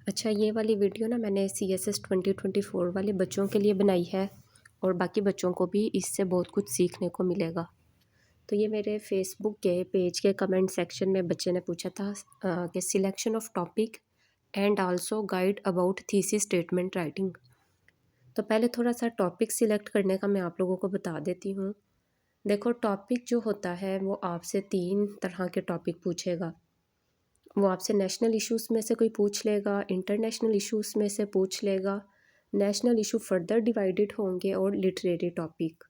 अच्छा, ये वाली वीडियो ना मैंने CSS 2024 वाले बच्चों के लिए बनाई है और बाकी बच्चों को भी इससे बहुत कुछ सीखने को मिलेगा। तो ये मेरे फेसबुक के पेज के कमेंट सेक्शन में बच्चे ने पूछा था कि selection of topic and also guide about thesis statement writing. तो पहले थोड़ा सा टॉपिक सिलेक्ट करने का मैं आप लोगों को बता देती हूँ। देखो, टॉपिक जो होता है वो आपसे 3 तरह के टॉपिक पूछेगा। वो आपसे नेशनल इश्यूज़ में से कोई पूछ लेगा, इंटरनेशनल इश्यूज़ में से पूछ लेगा, नेशनल इशू फर्दर डिवाइडेड होंगे और लिटरेरी टॉपिक।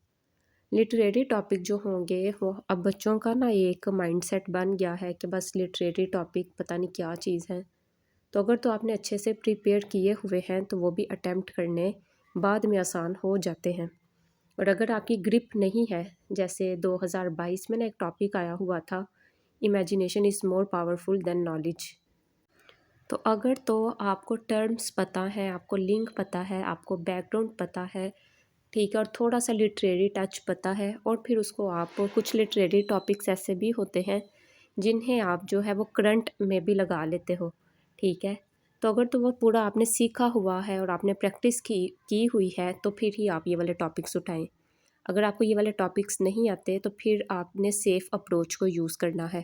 लिटरेरी टॉपिक जो होंगे वो अब बच्चों का ना एक माइंडसेट बन गया है कि बस लिटरेरी टॉपिक पता नहीं क्या चीज़ है। तो अगर तो आपने अच्छे से प्रिपेयर किए हुए हैं तो वो भी अटेम्प्ट करने बाद में आसान हो जाते हैं। और अगर आपकी ग्रिप नहीं है, जैसे 2022 में ना एक टॉपिक आया हुआ था, imagination is more powerful than knowledge. तो अगर तो आपको टर्म्स पता है, आपको लिंक पता है, आपको बैकग्राउंड पता है, ठीक है, और थोड़ा सा लिटरेरी टच पता है, और फिर उसको आप कुछ लिटरेरी टॉपिक्स ऐसे भी होते हैं जिन्हें आप जो है वो करंट में भी लगा लेते हो, ठीक है। तो अगर तो वो पूरा आपने सीखा हुआ है और आपने प्रैक्टिस की हुई है तो फिर ही आप ये वाले टॉपिक्स उठाएं। अगर आपको ये वाले टॉपिक्स नहीं आते तो फिर आपने सेफ़ अप्रोच को यूज़ करना है।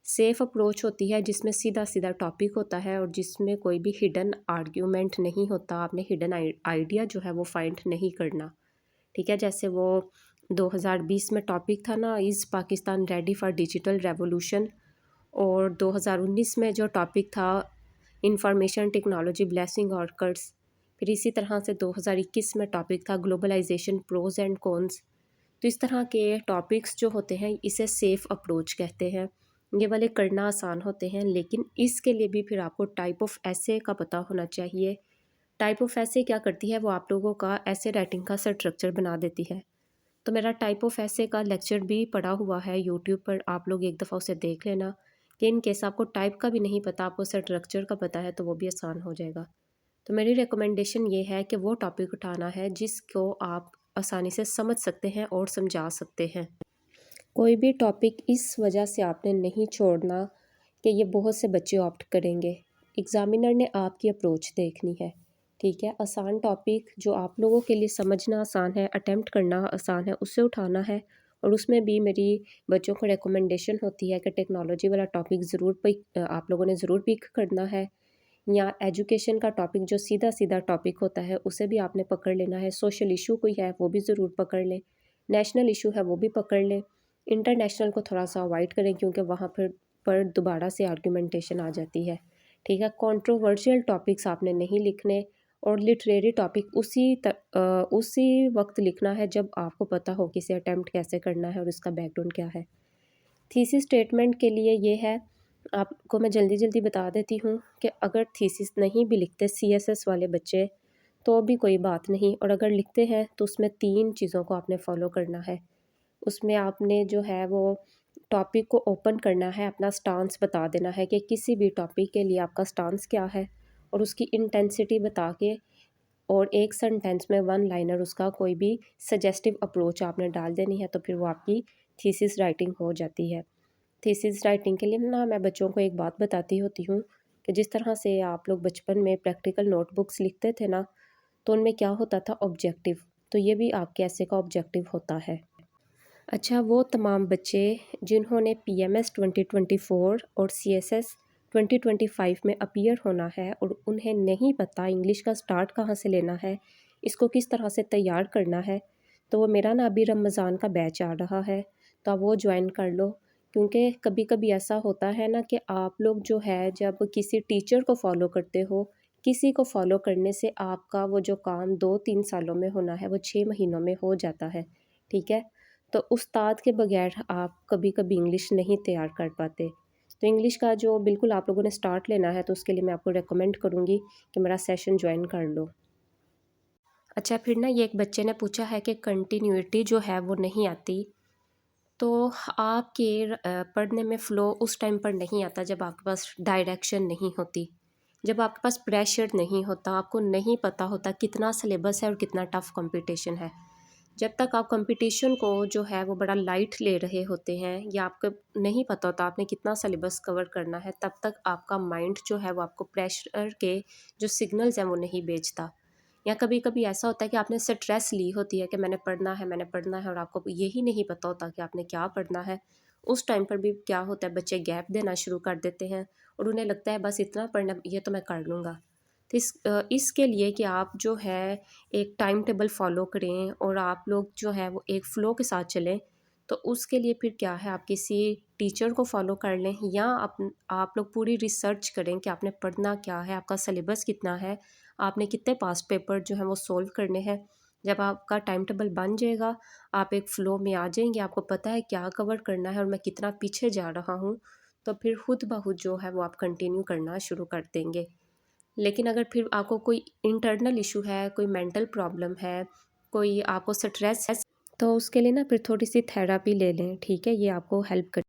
सेफ़ अप्रोच होती है जिसमें सीधा सीधा टॉपिक होता है और जिसमें कोई भी हिडन आर्ग्यूमेंट नहीं होता। आपने हिडन आइडिया जो है वो फाइंड नहीं करना, ठीक है। जैसे वो 2020 में टॉपिक था ना, is Pakistan ready for digital revolution, और 2019 में जो टॉपिक था, इंफॉर्मेशन टेक्नोलॉजी ब्लेसिंग और कर्स। फिर इसी तरह से 2021 में टॉपिक था ग्लोबलाइजेशन प्रोज एंड कॉन्स। तो इस तरह के टॉपिक्स जो होते हैं इसे सेफ़ अप्रोच कहते हैं। ये वाले करना आसान होते हैं, लेकिन इसके लिए भी फिर आपको टाइप ऑफ ऐसे का पता होना चाहिए। टाइप ऑफ ऐसे क्या करती है, वो आप लोगों का ऐसे राइटिंग का स्ट्रक्चर बना देती है। तो मेरा टाइप ऑफ ऐसे का लेक्चर भी पड़ा हुआ है यूट्यूब पर, आप लोग एक दफ़ा उसे देख लेना। कि इन केस आपको टाइप का भी नहीं पता, आपको स्ट्रक्चर का पता है, तो वो भी आसान हो जाएगा। तो मेरी रिकमेंडेशन ये है कि वो टॉपिक उठाना है जिसको आप आसानी से समझ सकते हैं और समझा सकते हैं। कोई भी टॉपिक इस वजह से आपने नहीं छोड़ना कि ये बहुत से बच्चे ऑप्ट करेंगे। एग्ज़ामिनर ने आपकी अप्रोच देखनी है, ठीक है। आसान टॉपिक जो आप लोगों के लिए समझना आसान है, अटेम्प्ट करना आसान है, उससे उठाना है। और उसमें भी मेरी बच्चों को रिकमेंडेशन होती है कि टेक्नोलॉजी वाला टॉपिक ज़रूर पिक आप लोगों ने ज़रूर पिक करना है, या एजुकेशन का टॉपिक जो सीधा सीधा टॉपिक होता है उसे भी आपने पकड़ लेना है। सोशल इशू कोई है वो भी ज़रूर पकड़ लें, नेशनल इशू है वो भी पकड़ लें। इंटरनेशनल को थोड़ा सा अवॉइड करें क्योंकि वहाँ पर दोबारा से आर्गुमेंटेशन आ जाती है, ठीक है। कंट्रोवर्शियल टॉपिक्स आपने नहीं लिखने, और लिटरेरी टॉपिक उसी वक्त लिखना है जब आपको पता हो कि इसे अटेम्प्ट कैसे करना है और इसका बैकग्राउंड क्या है। थीसिस स्टेटमेंट के लिए ये है, आपको मैं जल्दी जल्दी बता देती हूँ कि अगर थीसिस नहीं भी लिखते CSS वाले बच्चे तो भी कोई बात नहीं, और अगर लिखते हैं तो उसमें 3 चीज़ों को आपने फॉलो करना है। उसमें आपने जो है वो टॉपिक को ओपन करना है, अपना स्टांस बता देना है कि किसी भी टॉपिक के लिए आपका स्टांस क्या है, और उसकी इंटेंसिटी बता के, और एक सेंटेंस में वन लाइनर उसका कोई भी सजेस्टिव अप्रोच आपने डाल देनी है, तो फिर वो आपकी थीसिस राइटिंग हो जाती है। थीसिस राइटिंग के लिए ना मैं बच्चों को एक बात बताती होती हूँ कि जिस तरह से आप लोग बचपन में प्रैक्टिकल नोटबुक्स लिखते थे ना, तो उनमें क्या होता था, ऑब्जेक्टिव। तो ये भी आपके ऐसे का ऑब्जेक्टिव होता है। अच्छा, वो तमाम बच्चे जिन्होंने PMS 2024 और CSS 2025 में अपीयर होना है और उन्हें नहीं पता इंग्लिश का स्टार्ट कहाँ से लेना है, इसको किस तरह से तैयार करना है, तो वो मेरा ना अभी रमज़ान का बैच आ रहा है, तो आप वो ज्वाइन कर लो। क्योंकि कभी कभी ऐसा होता है ना कि आप लोग जो है जब किसी टीचर को फॉलो करते हो, किसी को फॉलो करने से आपका वो जो काम 2-3 सालों में होना है वो 6 महीनों में हो जाता है, ठीक है। तो उस्ताद के बगैर आप कभी कभी इंग्लिश नहीं तैयार कर पाते। तो इंग्लिश का जो बिल्कुल आप लोगों ने स्टार्ट लेना है तो उसके लिए मैं आपको रेकमेंड करूँगी कि मेरा सेशन ज्वाइन कर लो। अच्छा, फिर ना ये एक बच्चे ने पूछा है कि कंटिन्यूटी जो है वो नहीं आती। तो आपके पढ़ने में फ़्लो उस टाइम पर नहीं आता जब आपके पास डायरेक्शन नहीं होती, जब आपके पास प्रेशर नहीं होता, आपको नहीं पता होता कितना सिलेबस है और कितना टफ़ कंपटीशन है। जब तक आप कंपटीशन को जो है वो बड़ा लाइट ले रहे होते हैं या आपको नहीं पता होता आपने कितना सिलेबस कवर करना है, तब तक आपका माइंड जो है वो आपको प्रेशर के जो सिग्नल्स हैं वो नहीं भेजता। या कभी कभी ऐसा होता है कि आपने स्ट्रेस ली होती है कि मैंने पढ़ना है और आपको यही नहीं पता होता कि आपने क्या पढ़ना है। उस टाइम पर भी क्या होता है, बच्चे गैप देना शुरू कर देते हैं और उन्हें लगता है बस इतना पढ़ना, ये तो मैं कर लूँगा। तो इसके लिए कि आप जो है एक टाइम टेबल फॉलो करें और आप लोग जो है वो एक फ़्लो के साथ चलें, तो उसके लिए फिर क्या है, आप किसी टीचर को फॉलो कर लें या आप लोग पूरी रिसर्च करें कि आपने पढ़ना क्या है, आपका सिलेबस कितना है, आपने कितने पास्ट पेपर जो हैं वो सॉल्व करने हैं। जब आपका टाइम टेबल बन जाएगा, आप एक फ़्लो में आ जाएंगे, आपको पता है क्या कवर करना है और मैं कितना पीछे जा रहा हूँ, तो फिर खुद ब खुद जो है वो आप कंटिन्यू करना शुरू कर देंगे। लेकिन अगर फिर आपको कोई इंटरनल इशू है, कोई मेंटल प्रॉब्लम है, कोई आपको स्ट्रेस है, तो उसके लिए ना फिर थोड़ी सी थेरेपी ले लें, ठीक है? ये आपको हेल्प कर